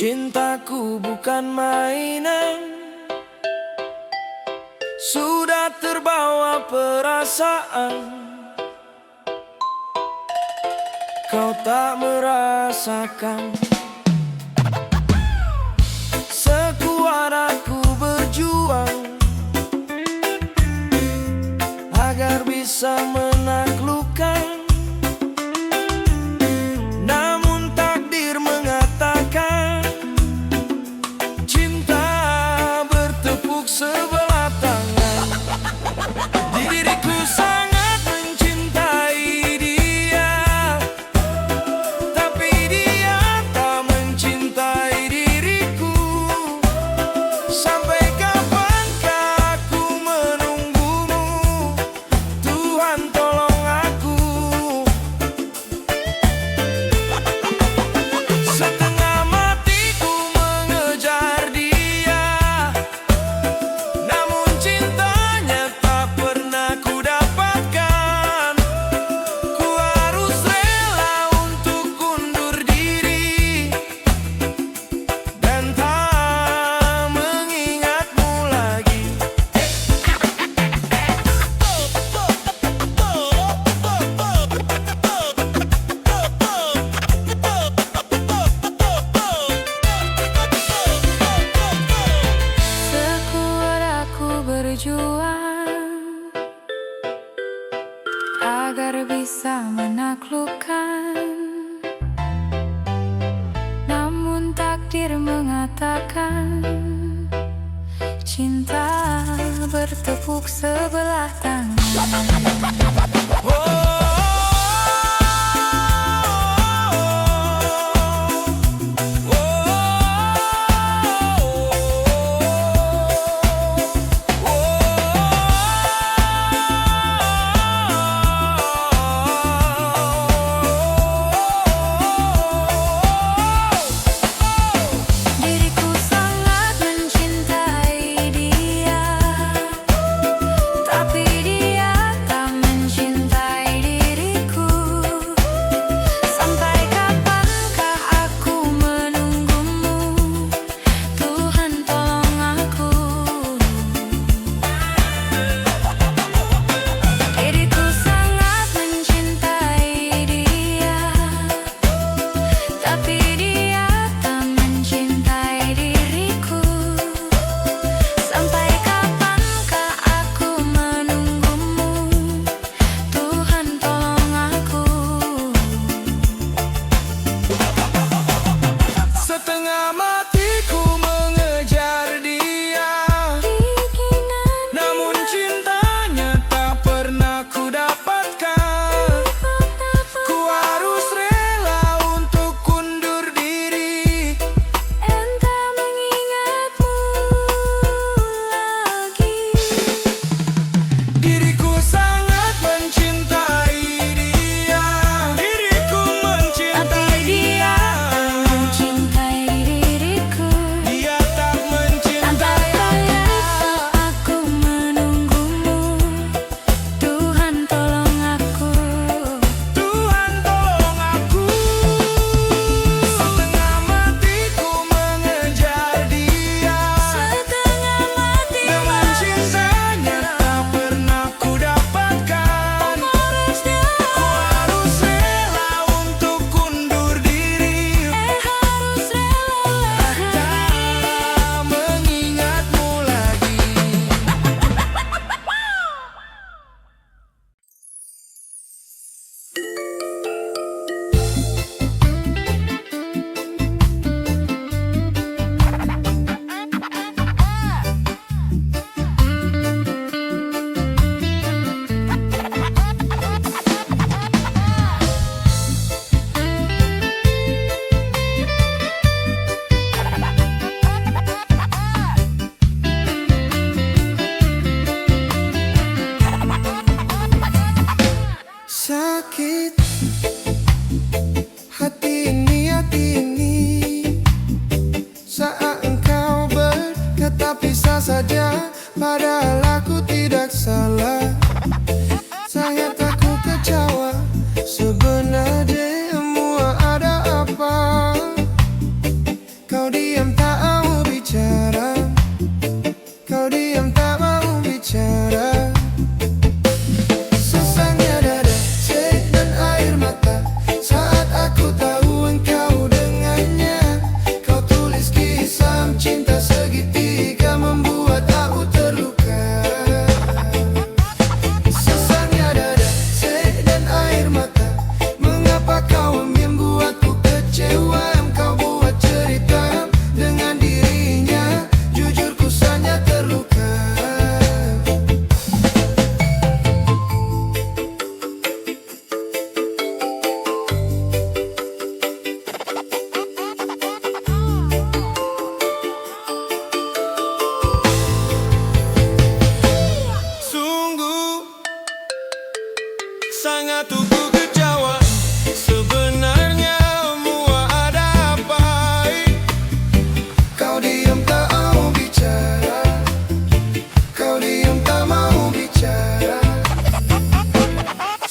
Cintaku bukan mainan, sudah terbawa perasaan. Kau tak merasakan. Sekuat aku berjuang agar bisa menaklukkan, namun takdir mengatakan cinta bertepuk sebelah tangan. Diriku sangat mencintai dia, tapi dia tak mencintai diriku. Sampai kapankah aku menunggumu? Tuhan tolong aku. Setengah matiku mengejar dia, namun cintanya tak pernah ku dapatkan. Ku harus rela untuk undur diri dan tak mengingatmu lagi. Sekuat aku berjuang agar bisa menaklukkan, namun takdir mengatakan cinta bertepuk sebelah tangan. Diriku sangat mencintai dia, tapi dia tak mencintai diriku. Sampai kapankah aku menunggumu? Tuhan tolong aku. Diriku sangat mencintai dia, tapi dia tak mencintai diriku. Sampai kapankah aku menunggumu? Tuhan tolong aku. Setengah matiku mengejar dia, namun cintanya tak pernah ku dapatkan. Ku harus rela untuk undur diri Entah mengingatmu lagi. Diriku sangat mencintai dia, diriku mencintai Tapi dia tak mencintai diriku. dia tak mencintai. Sampai aku menunggumu? Tuhan tolong aku. Tuhan tolong aku. Setengah matiku mengejar dia, Setengah mati namun cintanya tak pernah ku dapatkan. Ku harus rela untuk undur diri, harus rela. tak mengingatmu lagi. Sakit hati ini saat engkau berkata pisah saja, padahal aku tidak salah. Sangat aku kecewa, sebenarnya ada apa? Kau Kau diam tak mau bicara, kau diam tak mau bicara. Sesaknya dada, dan air mata saat aku tahu engkau dengannya. Kau tulis kisah cinta segitiga membuat aku terluka. Sesaknya dada, dan air mata, mengapa kau membuatku kecewa? Engkau buat cerita dengan dirinya, jujur ku saja terluka. Sungguh sangat ku kecewa. Sebenarnya mua ada apa? Kau diam tak mau bicara, kau diam tak mau bicara.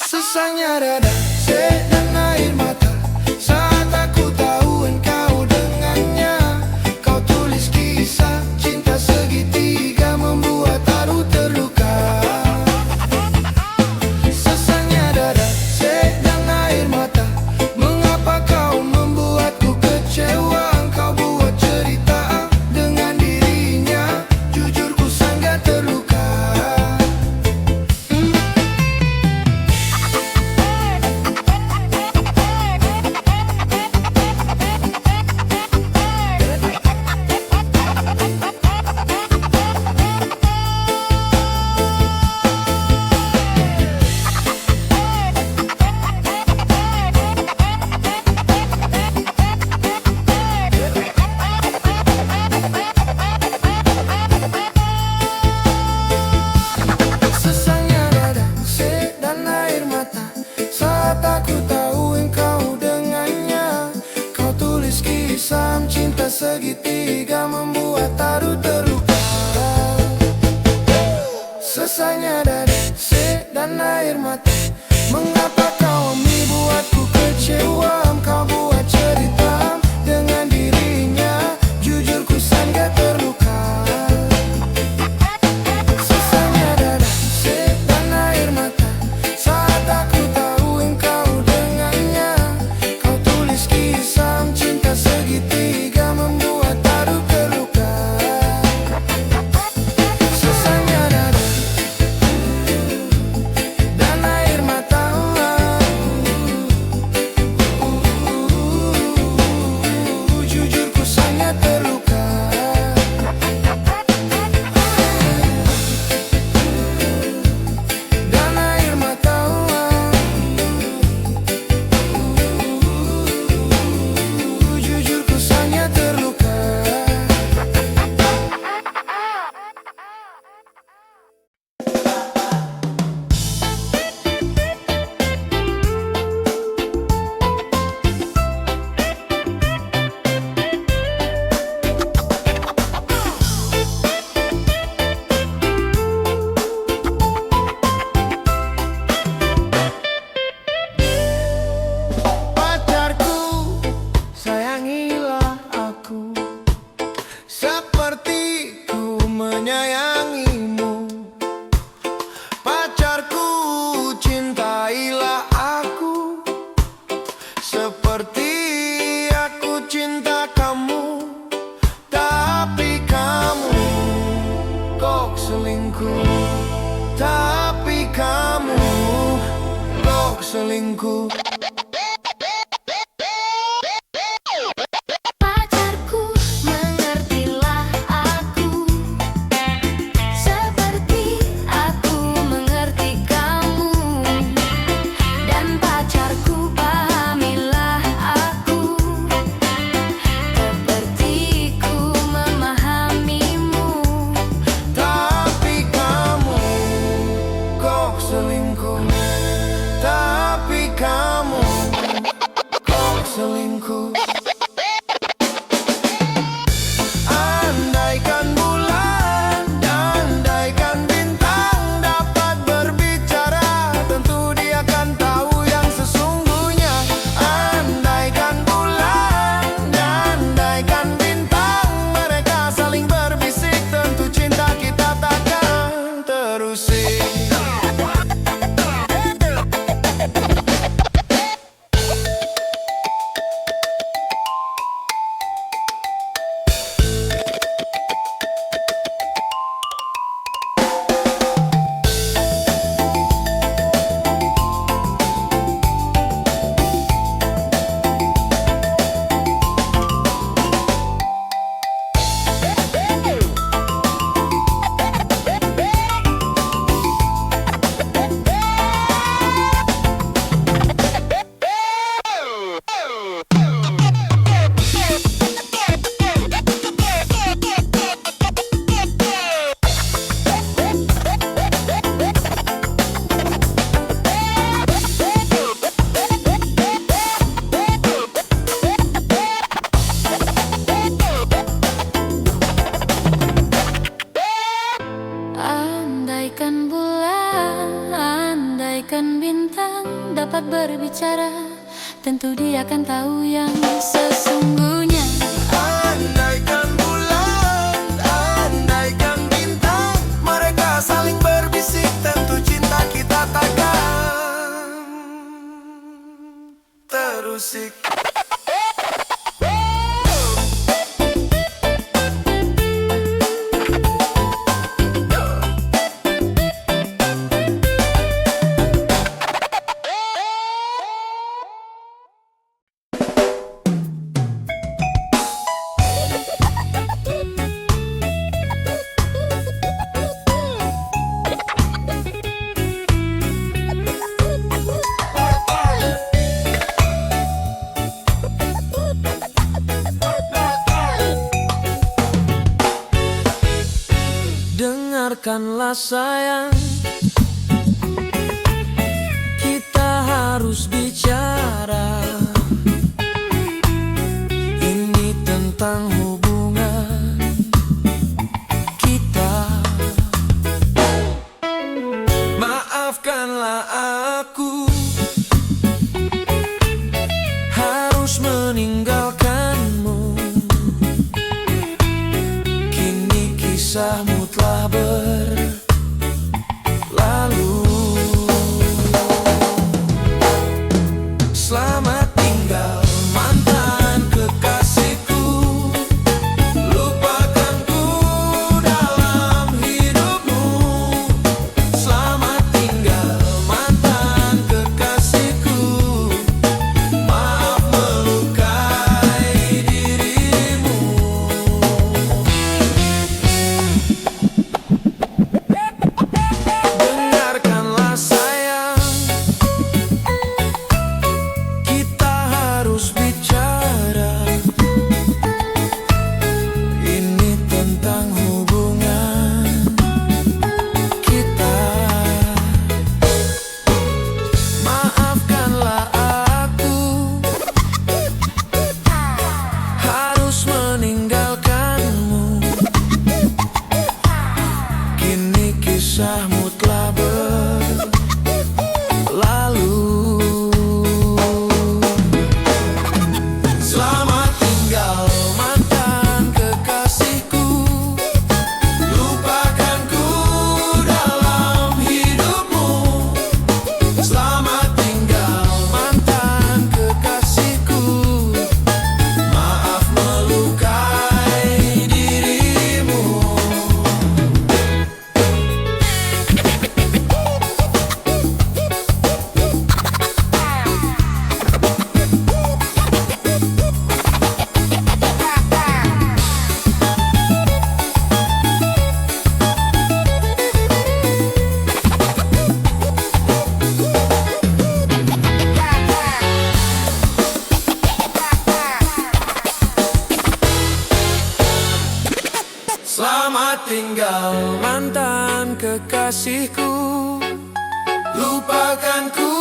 Sesaknya dada, dan air mata saat aku tahu engkau dengannya. Kau tulis kisah cinta segitiga membuat aku terluka. Sesaknya dada, dan air mata, mengapa kau membuatku kecewa? Engkau buat cerita dengan dirinya, jujur ku sangat terluka. Sesaknya dada, dan air mata saat aku tahu engkau dengannya. Kau tulis kisah cinta segitiga membuat aku terluka. Sesaknya dada, dan air mata, mengapa kau membuatku kecewa? Engkau buat cerita dengan dirinya, jujur ku sangat terluka. Sesaknya dada, dan air mata saat aku tahu engkau dengannya. Kau tulis kisah cinta segitiga membuat aku terluka. Sesaknya dada, dan air mata, jujur ku sangat terluka. Dan air mata, jujur ku sangat terluka. Pacarku, sayangilah aku seperti ku menyayangimu. Pacarku, cintailah aku seperti aku cinta kamu. Tapi kamu kok selingkuh, tapi kamu kok selingkuh. Pacarku, mengertilah aku seperti aku mengerti kamu. Dan pacarku, pahamilah aku seperti ku memahamimu. Tapi kamu kok selingkuh, tapi kamu cara, tentu dia akan tahu yang sesungguhnya. Andaikan bulan, andaikan bintang, mereka saling berbisik, tentu cinta kita takkan terusik. Dengarkanlah sayang, kita harus bicara. Ini tentang hubungan kita. Maafkanlah aku harus meninggalkanmu. Kini kisahmu telah berlalu. Selamat tinggal mantan kekasihku, lupakanku dalam hidupmu. Selamat tinggal mantan kekasihku, maaf melukai dirimu. Dengarkanlah sayang, kita harus bicara. Ini tentang hubungan kita. Maafkanlah aku harus meninggalkanmu. Kini kisahmu telah berlalu. Selamat tinggal mantan kekasihku, lupakanku dalam hidupmu. Selamat tinggal mantan kekasihku, maaf melukai dirimu. Selamat tinggal mantan kekasihku, lupakanku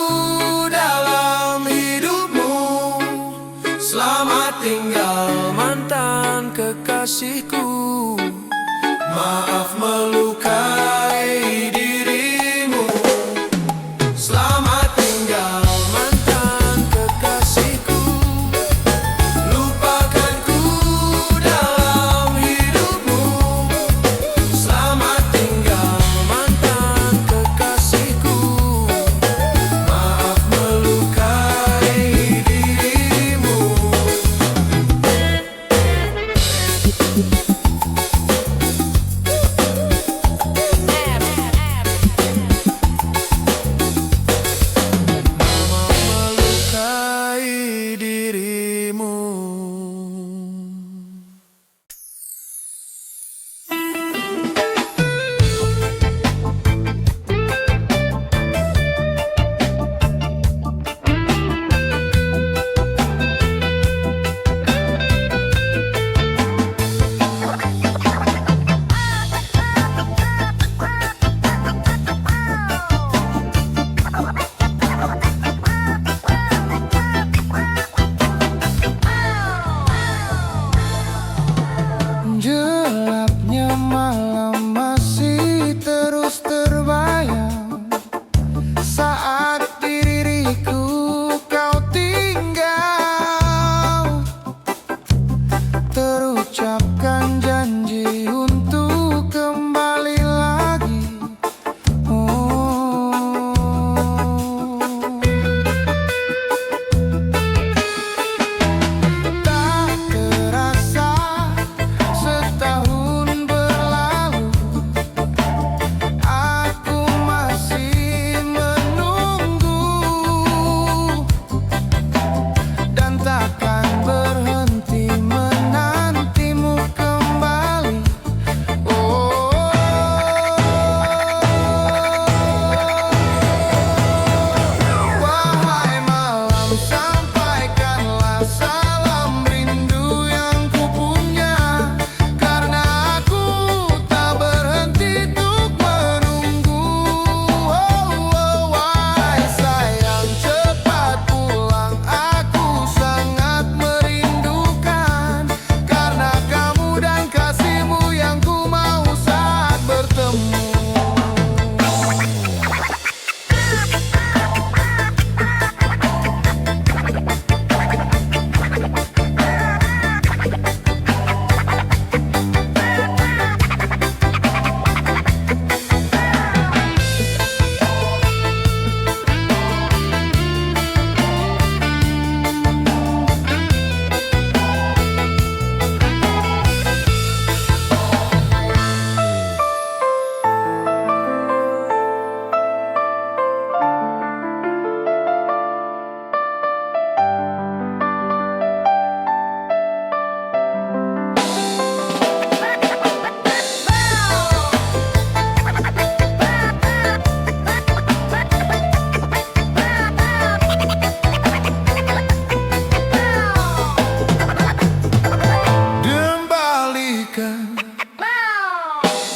dalam hidupmu. Selamat tinggal mantan kekasihku, maaf melukai dirimu. Selamat tinggal mantan kekasihku, lupakanku dalam hidupmu. Selamat tinggal mantan kekasihku, maaf melukai dirimu. Melukai dirimu.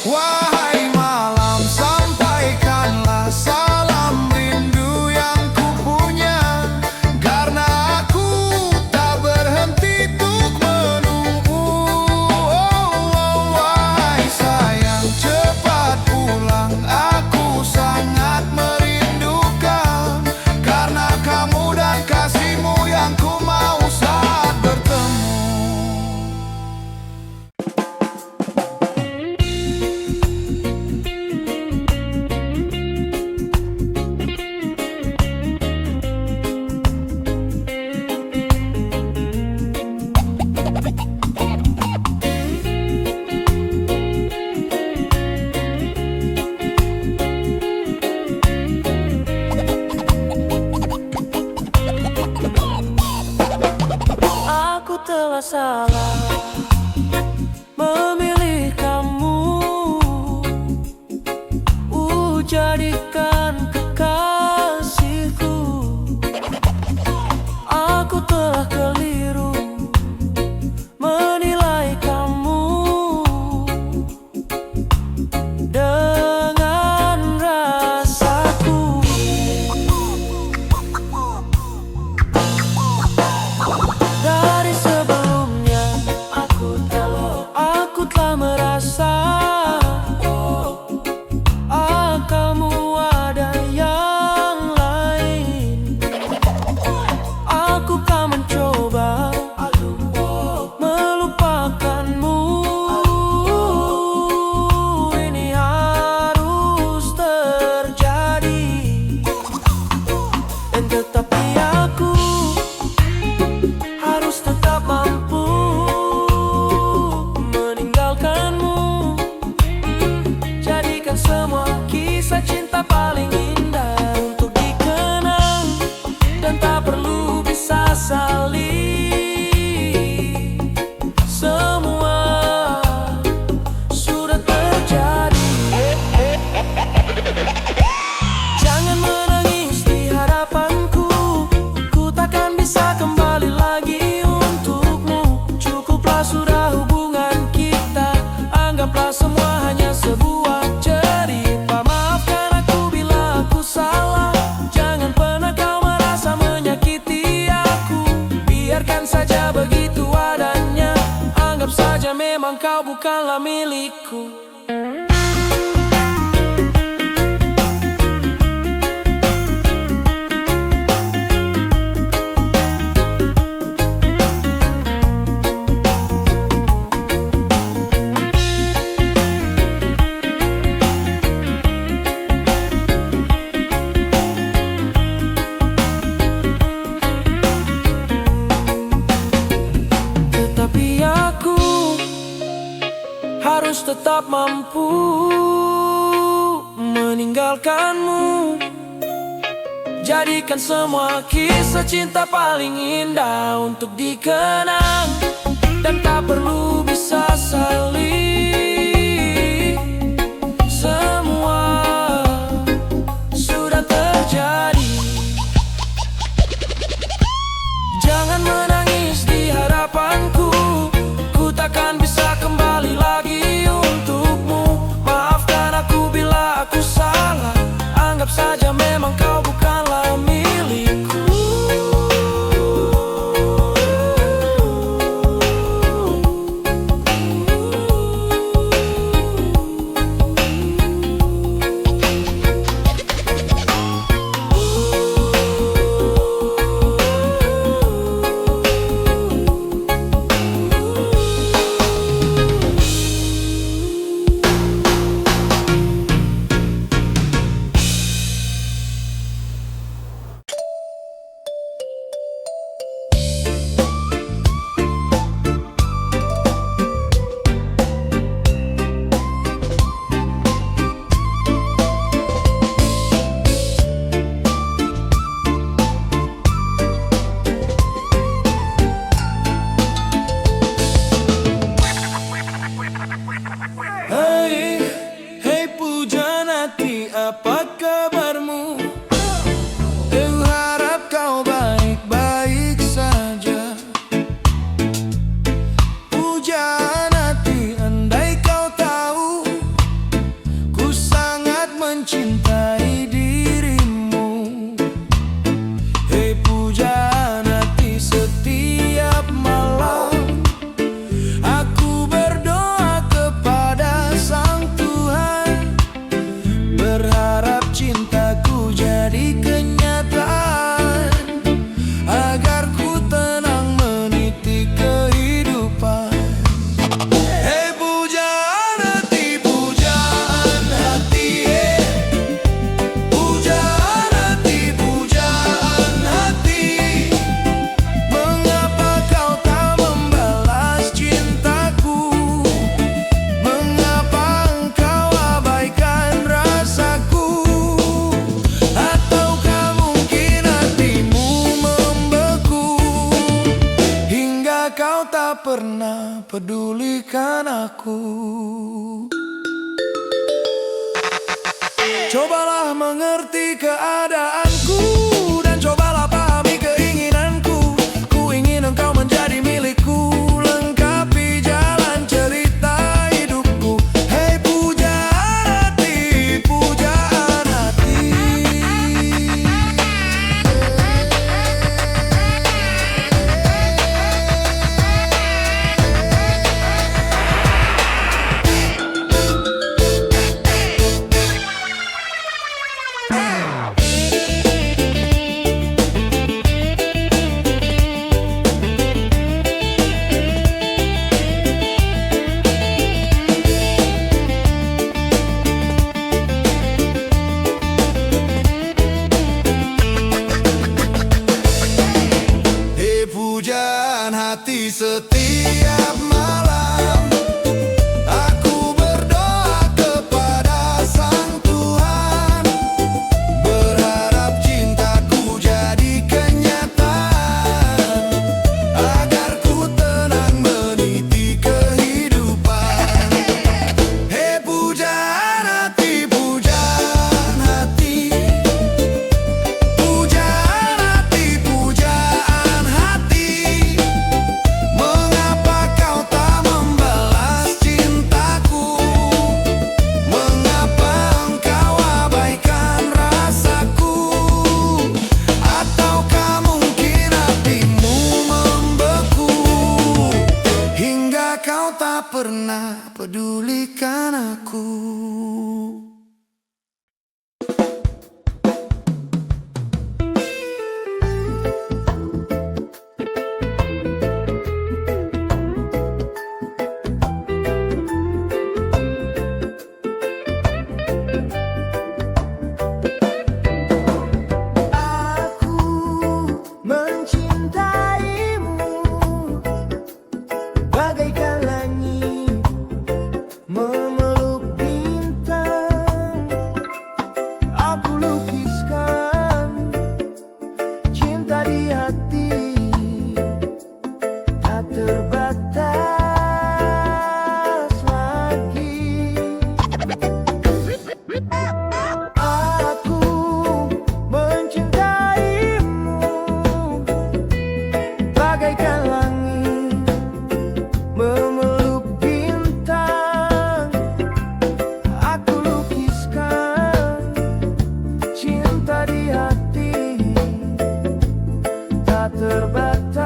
Wahai malam, sampaikanlah salam rindu yang kupunya, karena aku tak berhenti untuk menunggu. Wahai sayang, cepat pulang, aku sangat merindukan, karena kamu dan kasihmu yang ku mau saat bertemu. Aku telah salah memilih kamu, jadikan kekasihku. Aku telah keliru menilai kamu dengan rasaku. Dari sebelumnya aku telah merasa kamu ada yang lain. Aku kan mencoba melupakanmu. Ini harus terjadi, dan tetapi aku harus tetap mampu meninggalkanmu. Jadikan semua kisah cinta paling indah untuk dikenang, dan tak perlu bisa saling. Semua sudah terjadi. Jangan menangis di hadapanku, ku takkan bisa kembali lagi untukmu. Cukuplah sudah hubungan kita, anggaplah semua hanya sebuah cerita. Maafkan aku bila aku salah, jangan pernah kau merasa menyakiti aku. Biarkan saja begitu adanya, anggap saja memang kau bukanlah milikku. Tetapi aku harus tetap mampu meninggalkanmu. Jadikan semua kisah cinta paling indah untuk dikenang, dan tak perlu bisa saling. Semua sudah terjadi. Jangan menangis di hadapanku, ku takkan bisa kembali lagi untukmu. Maafkan aku bila aku salah, anggap saja memang kau bukanlah milikku. pedulikan aku. Cobalah mengerti keadaanku dan cobalah pahami keinginanku. Ku ingin engkau menjadi milikku, lengkapi jalan cerita hidupku. Hei pujaan hati, pujaan hati. Pujaan hati setiap malam aku berdoa kepada Sang Tuhan, berharap cintaku jadi kenyataan, agar ku tenang meniti kehidupan. Hei pujaan hati, pujaan hati. Pujaan hati, pujaan hati. Mengapa kau tak membalas cintaku? Mengapa engkau abaikan rasaku? Ataukah mungkin hatimu membeku hingga kau tak pernah pedulikan aku? Bagaikan langit memeluk bintang, aku lukiskan cinta di hati, tak terbatas lagi. Aku mencintaimu bagaikan langit memeluk bintang, aku lukiskan cinta di hati, tak terbatas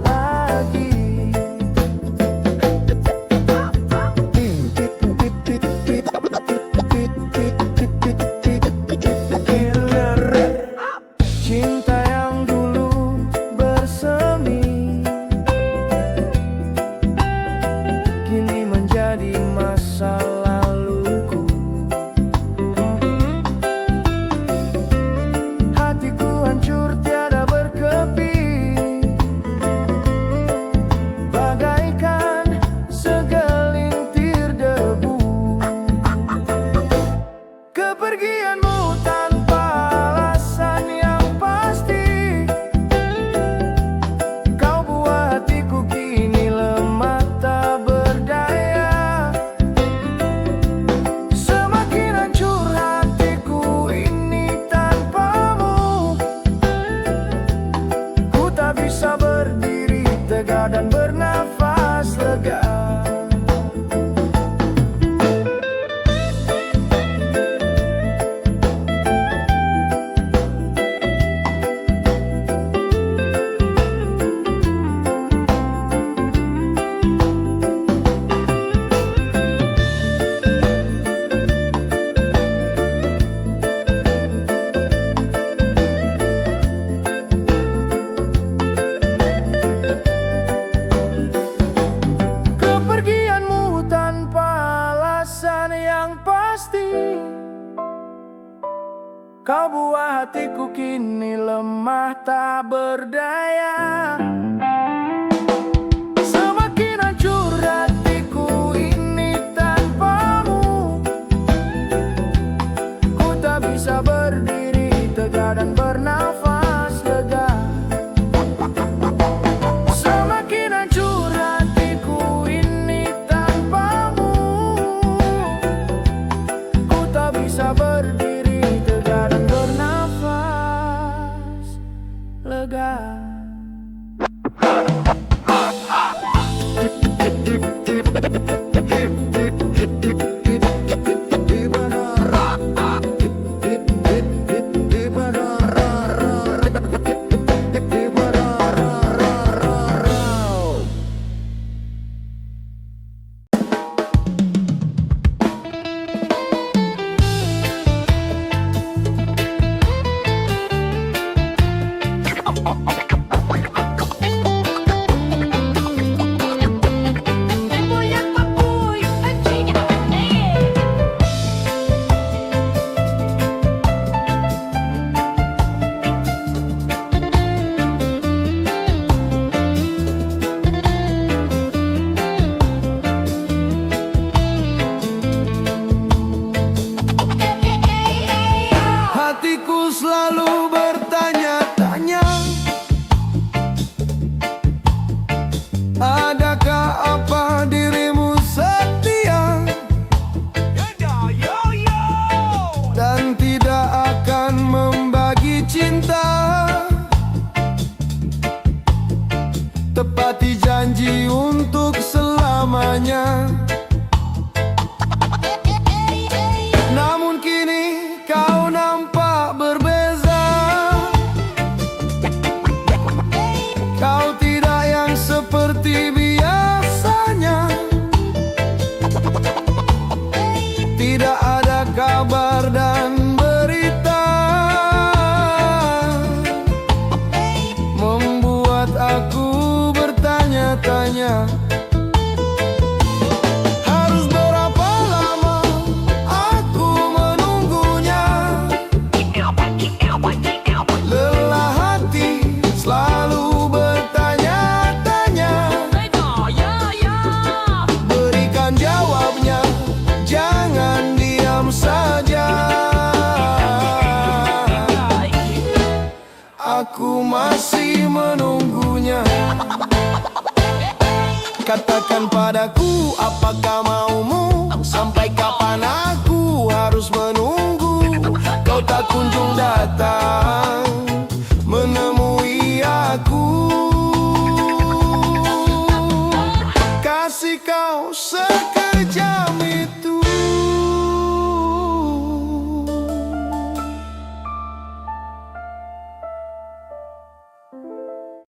lagi. Cinta yang dulu bersemi kini menjadi masa laluku. Hatiku hancur tiada berkepi, bagaikan segelintir debu. Kepergianmu tanpa alasan yang pasti, kau buat hatiku kini lemah tak berdaya. Semakin hancur hatiku ini tanpamu, ku tak bisa berdiri tegak dan bernafas lega. Kepergianmu tanpa alasan yang pasti, kau buat hatiku kini lemah tak berdaya. Semakin hancur hatiku ini tanpamu, ku tak bisa berdiri tegak dan bernafas lega. Semakin hancur bertanya. Namun kini kau nampak berbeza. Kau tidak yang seperti biasanya. Tidak ada kabar dan berita, membuat aku bertanya-tanya. Harus berapa lama aku menunggunya? Lelah hati selalu bertanya-tanya. Berikan jawabnya, jangan diam saja. Aku masih menunggunya. Katakan padaku, apakah maumu? Sampai kapan aku harus menunggu? Kau tak kunjung datang menemui aku. Kasih kau sekejam itu.